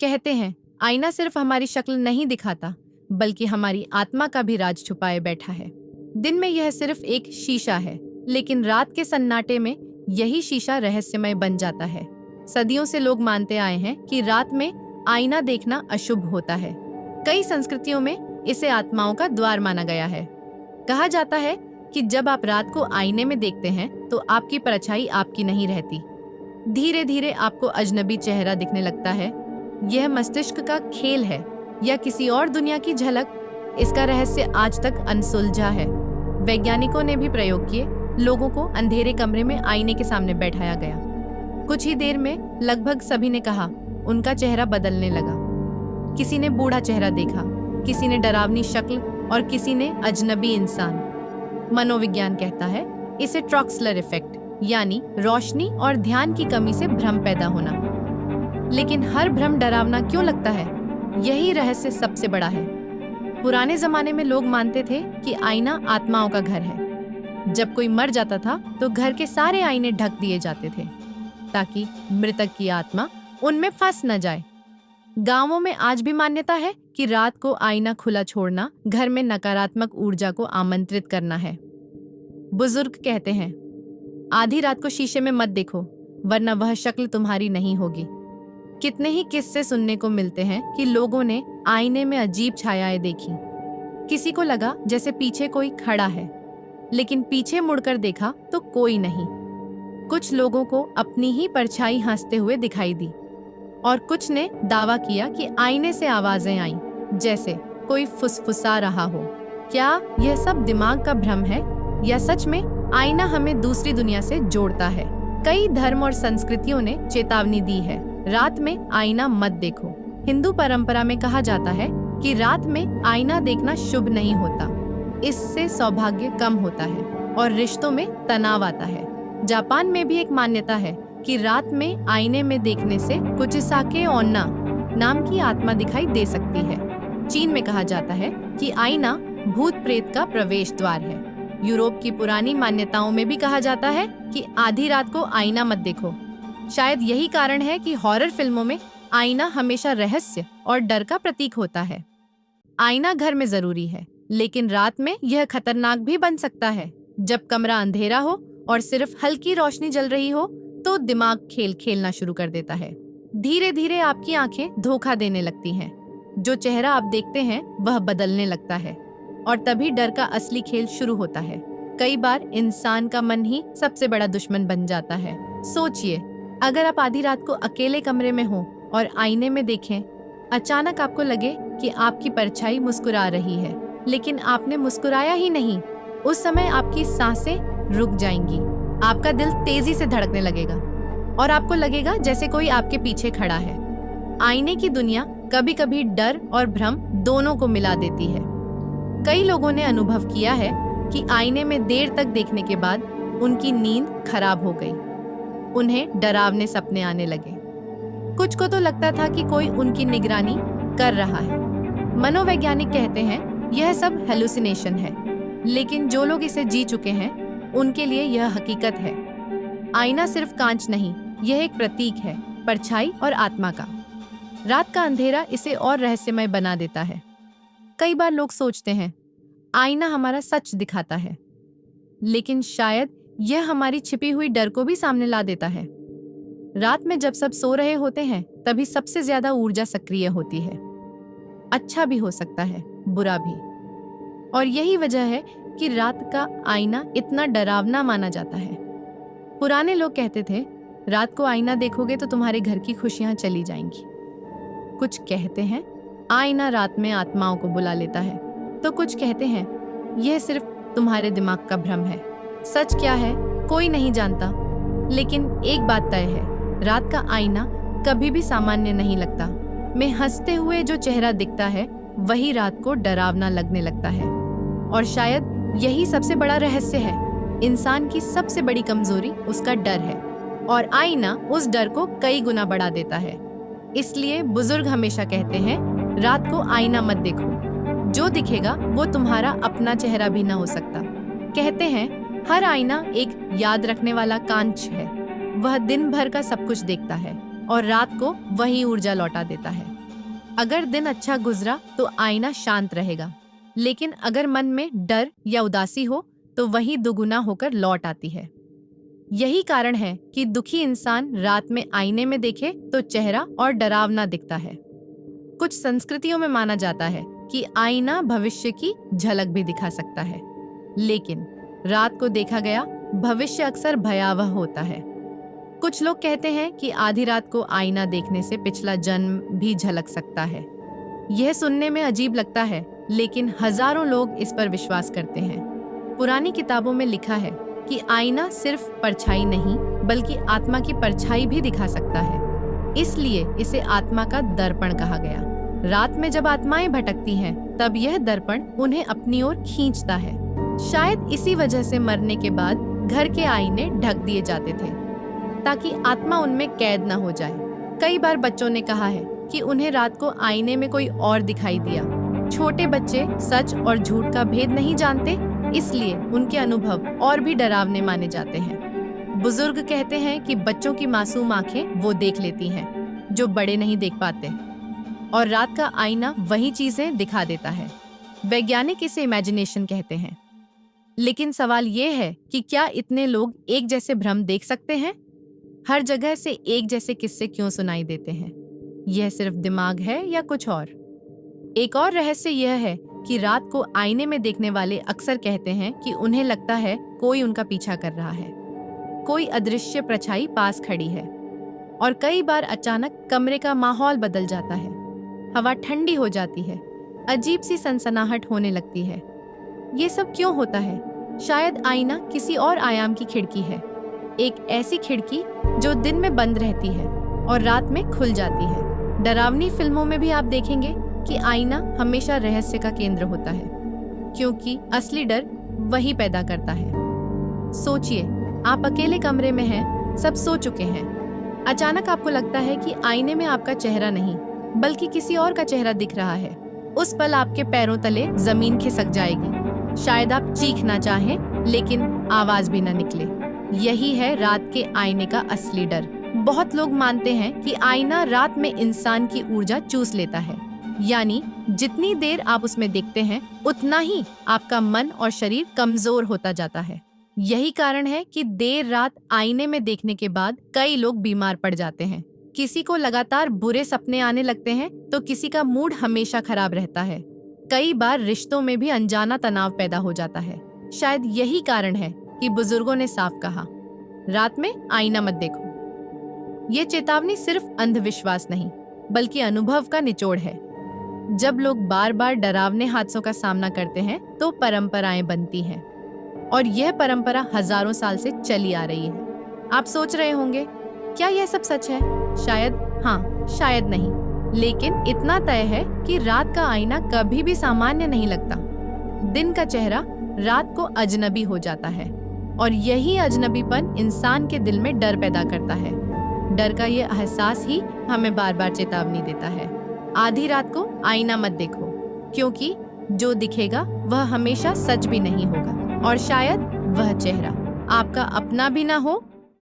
कहते हैं आईना सिर्फ हमारी शक्ल नहीं दिखाता, बल्कि हमारी आत्मा का भी राज छुपाए बैठा है। दिन में यह सिर्फ एक शीशा है, लेकिन रात के सन्नाटे में यही शीशा रहस्यमय बन जाता है। सदियों से लोग मानते आए हैं कि रात में आईना देखना अशुभ होता है। कई संस्कृतियों में इसे आत्माओं का द्वार माना गया है। कहा जाता है कि जब आप रात को आईने में देखते हैं तो आपकी परछाई आपकी नहीं रहती। धीरे धीरे आपको अजनबी चेहरा दिखने लगता है। यह मस्तिष्क का खेल है या किसी और दुनिया की झलक? इसका रहस्य आज तक अनसुलझा है। वैज्ञानिकों ने भी प्रयोग किए। लोगों को अंधेरे कमरे में आईने के सामने बैठाया गया। कुछ ही देर में लगभग सभी ने कहा उनका चेहरा बदलने लगा। किसी ने बूढ़ा चेहरा देखा, किसी ने डरावनी शक्ल और किसी ने अजनबी इंसान। मनोविज्ञान कहता है इसे ट्रॉक्सलर इफेक्ट, यानी रोशनी और ध्यान की कमी से भ्रम पैदा होना। लेकिन हर भ्रम डरावना क्यों लगता है? यही रहस्य सबसे बड़ा है। पुराने जमाने में लोग मानते थे कि आईना आत्माओं का घर है। जब कोई मर जाता था तो घर के सारे आईने ढक दिए जाते थे ताकि मृतक की आत्मा उनमें फंस न जाए। गांवों में आज भी मान्यता है कि रात को आईना खुला छोड़ना घर में नकारात्मक ऊर्जा को आमंत्रित करना है। बुजुर्ग कहते हैं आधी रात को शीशे में मत देखो, वरना वह शक्ल तुम्हारी नहीं होगी। कितने ही किस्से सुनने को मिलते हैं कि लोगों ने आईने में अजीब छायाएं देखी। किसी को लगा जैसे पीछे कोई खड़ा है, लेकिन पीछे मुड़कर देखा तो कोई नहीं। कुछ लोगों को अपनी ही परछाई हंसते हुए दिखाई दी और कुछ ने दावा किया कि आईने से आवाजें आईं, जैसे कोई फुसफुसा रहा हो। क्या यह सब दिमाग का भ्रम है या सच में आईना हमें दूसरी दुनिया से जोड़ता है? कई धर्म और संस्कृतियों ने चेतावनी दी है, रात में आईना मत देखो। हिंदू परंपरा में कहा जाता है कि रात में आईना देखना शुभ नहीं होता। इससे सौभाग्य कम होता है और रिश्तों में तनाव आता है। जापान में भी एक मान्यता है कि रात में आईने में देखने से कुचिसाके ओन्ना नाम की आत्मा दिखाई दे सकती है। चीन में कहा जाता है कि आईना भूत प्रेत का प्रवेश द्वार है। यूरोप की पुरानी मान्यताओं में भी कहा जाता है कि आधी रात को आईना मत देखो। शायद यही कारण है कि हॉरर फिल्मों में आईना हमेशा रहस्य और डर का प्रतीक होता है। आईना घर में जरूरी है, लेकिन रात में यह खतरनाक भी बन सकता है। जब कमरा अंधेरा हो और सिर्फ हल्की रोशनी जल रही हो तो दिमाग खेल खेलना शुरू कर देता है। धीरे धीरे आपकी आंखें धोखा देने लगती हैं। जो चेहरा आप देखते हैं वह बदलने लगता है और तभी डर का असली खेल शुरू होता है। कई बार इंसान का मन ही सबसे बड़ा दुश्मन बन जाता है। सोचिए, अगर आप आधी रात को अकेले कमरे में हो और आईने में देखें, अचानक आपको लगे कि आपकी परछाई मुस्कुरा रही है, लेकिन आपने मुस्कुराया ही नहीं। उस समय आपकी सांसें रुक जाएंगी, आपका दिल तेजी से धड़कने लगेगा और आपको लगेगा जैसे कोई आपके पीछे खड़ा है। आईने की दुनिया कभी कभी डर और भ्रम दोनों को मिला देती है। कई लोगों ने अनुभव किया है कि आईने में देर तक देखने के बाद उनकी नींद खराब हो गई। उन्हें डरावने सपने आने लगे। कुछ को तो लगता था कि कोई उनकी निगरानी कर रहा है। मनोवैज्ञानिक कहते हैं यह सब हेलुसिनेशन है, लेकिन जो लोग इसे जी चुके हैं उनके लिए यह हकीकत है। आईना सिर्फ कांच नहीं, यह एक प्रतीक है, परछाई और आत्मा का। रात का अंधेरा इसे और रहस्यमय बना देता है। कई बार लोग सोचते हैं आईना हमारा सच दिखाता है, लेकिन शायद यह हमारी छिपी हुई डर को भी सामने ला देता है। रात में जब सब सो रहे होते हैं तभी सबसे ज्यादा ऊर्जा सक्रिय होती है। अच्छा भी हो सकता है, बुरा भी। और यही वजह है कि रात का आईना इतना डरावना माना जाता है। पुराने लोग कहते थे रात को आईना देखोगे तो तुम्हारे घर की खुशियां चली जाएंगी। कुछ कहते हैं आईना रात में आत्माओं को बुला लेता है, तो कुछ कहते हैं यह सिर्फ तुम्हारे दिमाग का भ्रम है। सच क्या है कोई नहीं जानता, लेकिन एक बात तय है, रात का आईना कभी भी सामान्य नहीं लगता। में हंसते हुए जो चेहरा दिखता है वही रात को डरावना लगने लगता है। और शायद यही सबसे बड़ा रहस्य है। इंसान की सबसे बड़ी कमजोरी उसका डर है और आईना उस डर को कई गुना बढ़ा देता है। इसलिए बुजुर्ग हमेशा कहते हैं रात को आईना मत देखो, जो दिखेगा वो तुम्हारा अपना चेहरा भी ना हो सकता। कहते हैं हर आईना एक याद रखने वाला कांच है। वह दिन भर का सब कुछ देखता है और रात को वही ऊर्जा लौटा देता है। अगर दिन अच्छा गुजरा तो आईना शांत रहेगा, लेकिन अगर मन में डर या उदासी हो तो वही दुगुना होकर लौट आती है। यही कारण है कि दुखी इंसान रात में आईने में देखे तो चेहरा और डरावना दिखता है। कुछ संस्कृतियों में माना जाता है कि आईना भविष्य की झलक भी दिखा सकता है, लेकिन रात को देखा गया भविष्य अक्सर भयावह होता है। कुछ लोग कहते हैं कि आधी रात को आईना देखने से पिछला जन्म भी झलक सकता है। यह सुनने में अजीब लगता है, लेकिन हजारों लोग इस पर विश्वास करते हैं। पुरानी किताबों में लिखा है कि आईना सिर्फ परछाई नहीं, बल्कि आत्मा की परछाई भी दिखा सकता है। इसलिए इसे आत्मा का दर्पण कहा गया। रात में जब आत्माएं भटकती हैं, तब यह दर्पण उन्हें अपनी ओर खींचता है। शायद इसी वजह से मरने के बाद घर के आईने ढक दिए जाते थे, ताकि आत्मा उनमें कैद न हो जाए। कई बार बच्चों ने कहा है कि उन्हें रात को आईने में कोई और दिखाई दिया। छोटे बच्चे सच और झूठ का भेद नहीं जानते, इसलिए उनके अनुभव और भी डरावने माने जाते हैं। बुजुर्ग कहते हैं कि बच्चों की मासूम आंखें वो देख लेती हैं जो बड़े नहीं देख पाते, और रात का आईना वही चीजें दिखा देता है। वैज्ञानिक इसे इमेजिनेशन कहते हैं। लेकिन सवाल ये है कि क्या इतने लोग एक जैसे भ्रम देख सकते हैं? हर जगह से एक जैसे किस्से क्यों सुनाई देते हैं? यह सिर्फ दिमाग है या कुछ और? एक और रहस्य यह है कि रात को आईने में देखने वाले अक्सर कहते हैं कि उन्हें लगता है कोई उनका पीछा कर रहा है, कोई अदृश्य परछाई पास खड़ी है। और कई बार अचानक कमरे का माहौल बदल जाता है, हवा ठंडी हो जाती है, अजीब सी सनसनाहट होने लगती है। ये सब क्यों होता है? शायद आईना किसी और आयाम की खिड़की है, एक ऐसी खिड़की जो दिन में बंद रहती है और रात में खुल जाती है। डरावनी फिल्मों में भी आप देखेंगे कि आईना हमेशा रहस्य का केंद्र होता है, क्योंकि असली डर वही पैदा करता है। सोचिए, आप अकेले कमरे में हैं, सब सो चुके हैं। अचानक आपको लगता है कि आईने में आपका चेहरा नहीं, बल्कि किसी और का चेहरा दिख रहा है। उस पल आपके पैरों तले जमीन खिसक जाएगी। शायद आप चीखना चाहें, लेकिन आवाज भी न निकले। यही है रात के आईने का असली डर। बहुत लोग मानते हैं कि आईना रात में इंसान की ऊर्जा चूस लेता है, यानी जितनी देर आप उसमें देखते हैं, उतना ही आपका मन और शरीर कमजोर होता जाता है। यही कारण है कि देर रात आईने में देखने के बाद कई लोग बीमार पड़ जाते हैं। किसी को लगातार बुरे सपने आने लगते हैं, तो किसी का मूड हमेशा खराब रहता है। कई बार रिश्तों में भी अनजाना तनाव पैदा हो जाता है। शायद यही कारण है कि बुजुर्गों ने साफ कहा, रात में आईना मत देखो। ये चेतावनी सिर्फ अंधविश्वास नहीं, बल्कि अनुभव का निचोड़ है। जब लोग बार बार डरावने हादसों का सामना करते हैं, तो परंपराएं बनती हैं, और यह परंपरा हजारों साल से चली आ रही है। आप सोच रहे होंगे, क्या यह सब सच है? शायद हाँ, शायद नहीं, लेकिन इतना तय है कि रात का आईना कभी भी सामान्य नहीं लगता। दिन का चेहरा रात को अजनबी हो जाता है, और यही अजनबीपन इंसान के दिल में डर पैदा करता है। डर का ये एहसास ही हमें बार बार चेतावनी देता है, आधी रात को आईना मत देखो, क्योंकि जो दिखेगा वह हमेशा सच भी नहीं होगा, और शायद वह चेहरा आपका अपना भी ना हो,